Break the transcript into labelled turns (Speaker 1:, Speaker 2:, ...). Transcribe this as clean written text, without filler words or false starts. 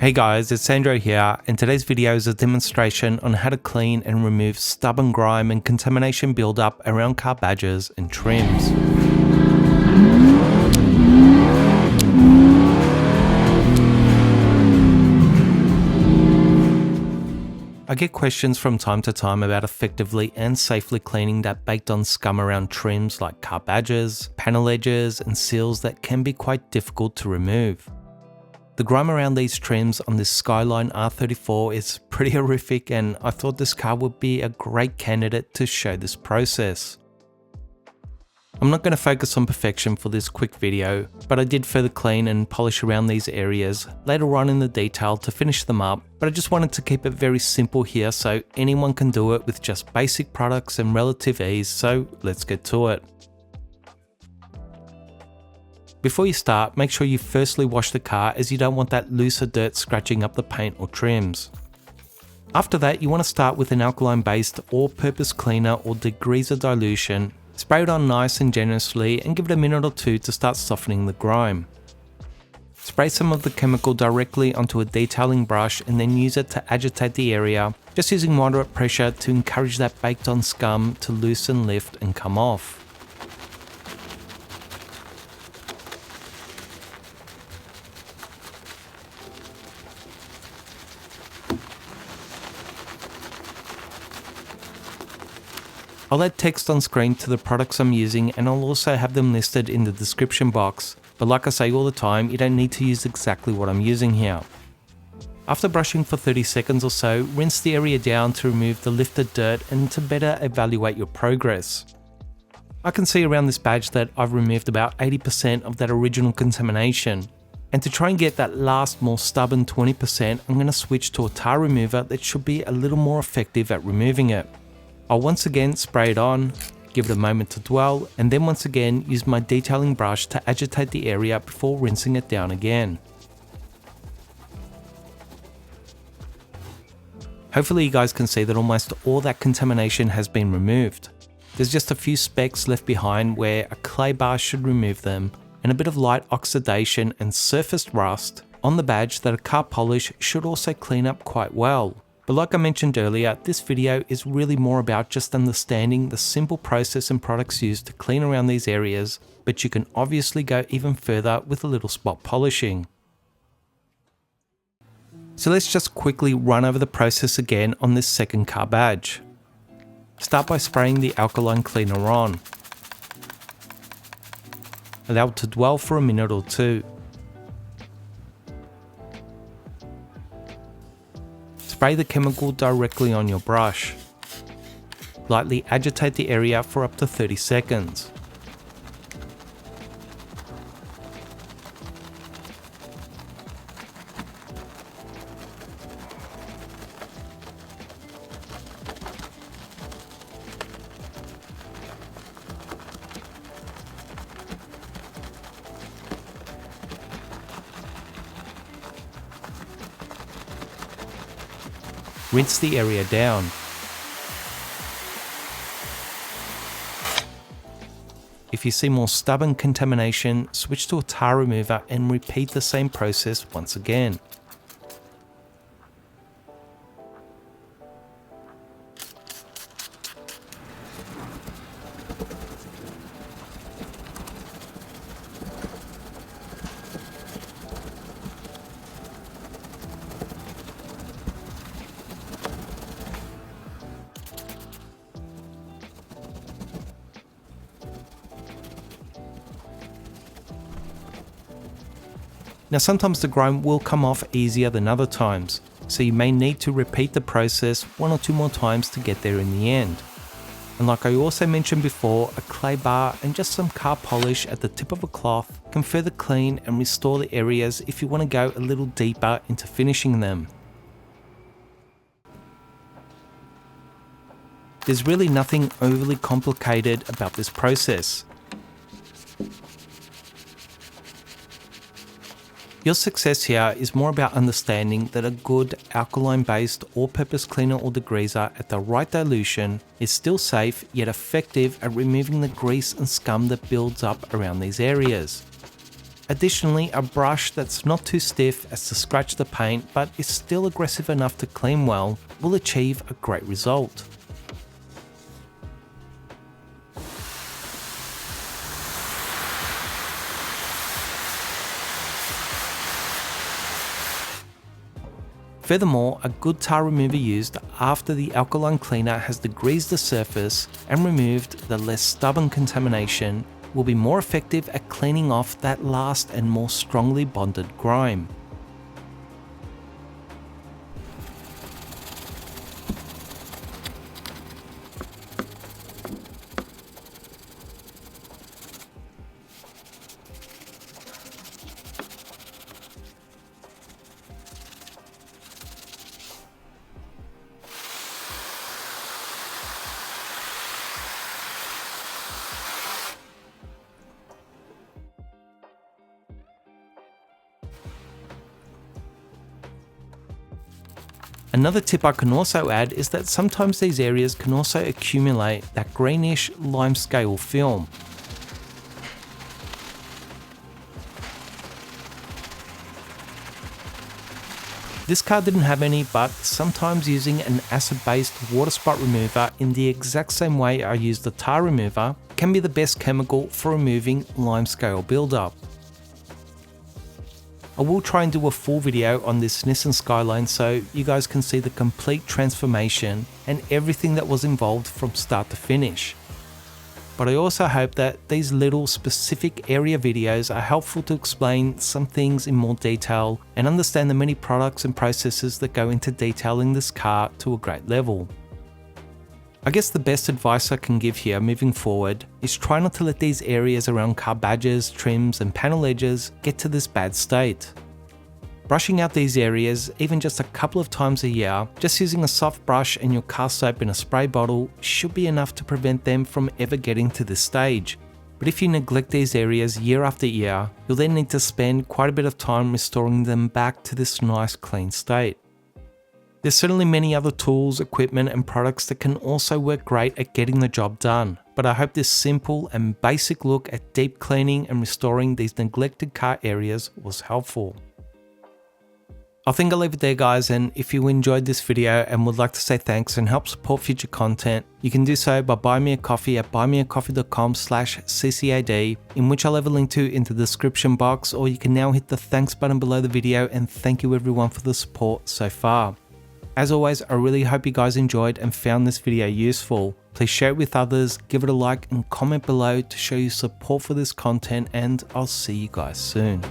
Speaker 1: Hey guys, it's Sandro here, and today's video is a demonstration on how to clean and remove stubborn grime and contamination buildup around car badges and trims. I get questions from time to time about effectively and safely cleaning that baked on scum around trims like car badges, panel edges, and seals that can be quite difficult to remove. The grime around these trims on this Skyline R34 is pretty horrific, and I thought this car would be a great candidate to show this process. I'm not going to focus on perfection for this quick video, but I did further clean and polish around these areas later on in the detail to finish them up, but I just wanted to keep it very simple here so anyone can do it with just basic products and relative ease, so let's get to it. Before you start, make sure you firstly wash the car as you don't want that looser dirt scratching up the paint or trims. After that, you want to start with an alkaline-based all-purpose cleaner or degreaser dilution, spray it on nice and generously and give it a minute or two to start softening the grime. Spray some of the chemical directly onto a detailing brush and then use it to agitate the area, just using moderate pressure to encourage that baked on scum to loosen, lift and come off. I'll add text on screen to the products I'm using, and I'll also have them listed in the description box, but like I say all the time, you don't need to use exactly what I'm using here. After brushing for 30 seconds or so, rinse the area down to remove the lifted dirt and to better evaluate your progress. I can see around this badge that I've removed about 80% of that original contamination, and to try and get that last more stubborn 20%, I'm going to switch to a tar remover that should be a little more effective at removing it. I'll once again spray it on, give it a moment to dwell, and then once again use my detailing brush to agitate the area before rinsing it down again. Hopefully you guys can see that almost all that contamination has been removed. There's just a few specks left behind where a clay bar should remove them, and a bit of light oxidation and surfaced rust on the badge that a car polish should also clean up quite well. But like I mentioned earlier, this video is really more about just understanding the simple process and products used to clean around these areas, but you can obviously go even further with a little spot polishing. So let's just quickly run over the process again on this second car badge. Start by spraying the alkaline cleaner on. Allow it to dwell for a minute or two. Spray the chemical directly on your brush. Lightly agitate the area for up to 30 seconds. Rinse the area down. If you see more stubborn contamination, switch to a tar remover and repeat the same process once again. Now sometimes the grime will come off easier than other times, so you may need to repeat the process one or two more times to get there in the end. And like I also mentioned before, a clay bar and just some car polish at the tip of a cloth can further clean and restore the areas if you want to go a little deeper into finishing them. There's really nothing overly complicated about this process. Your success here is more about understanding that a good alkaline-based all-purpose cleaner or degreaser at the right dilution is still safe yet effective at removing the grease and scum that builds up around these areas. Additionally, a brush that's not too stiff as to scratch the paint but is still aggressive enough to clean well will achieve a great result. Furthermore, a good tar remover used after the alkaline cleaner has degreased the surface and removed the less stubborn contamination will be more effective at cleaning off that last and more strongly bonded grime. Another tip I can also add is that sometimes these areas can also accumulate that greenish limescale film. This car didn't have any, but sometimes using an acid-based water spot remover in the exact same way I used the tar remover can be the best chemical for removing limescale buildup. I will try and do a full video on this Nissan Skyline so you guys can see the complete transformation and everything that was involved from start to finish. But I also hope that these little specific area videos are helpful to explain some things in more detail and understand the many products and processes that go into detailing this car to a great level. I guess the best advice I can give here moving forward is try not to let these areas around car badges, trims and panel edges get to this bad state. Brushing out these areas, even just a couple of times a year, just using a soft brush and your car soap in a spray bottle should be enough to prevent them from ever getting to this stage. But if you neglect these areas year after year, you'll then need to spend quite a bit of time restoring them back to this nice clean state. There's certainly many other tools, equipment and products that can also work great at getting the job done, but I hope this simple and basic look at deep cleaning and restoring these neglected car areas was helpful. I think I'll leave it there guys, and if you enjoyed this video and would like to say thanks and help support future content, you can do so by buying me a coffee at buymeacoffee.com/ccad, in which I'll leave a link to in the description box, or you can now hit the thanks button below the video, and thank you everyone for the support so far. As always, I really hope you guys enjoyed and found this video useful. Please share it with others, give it a like and comment below to show your support for this content, and I'll see you guys soon.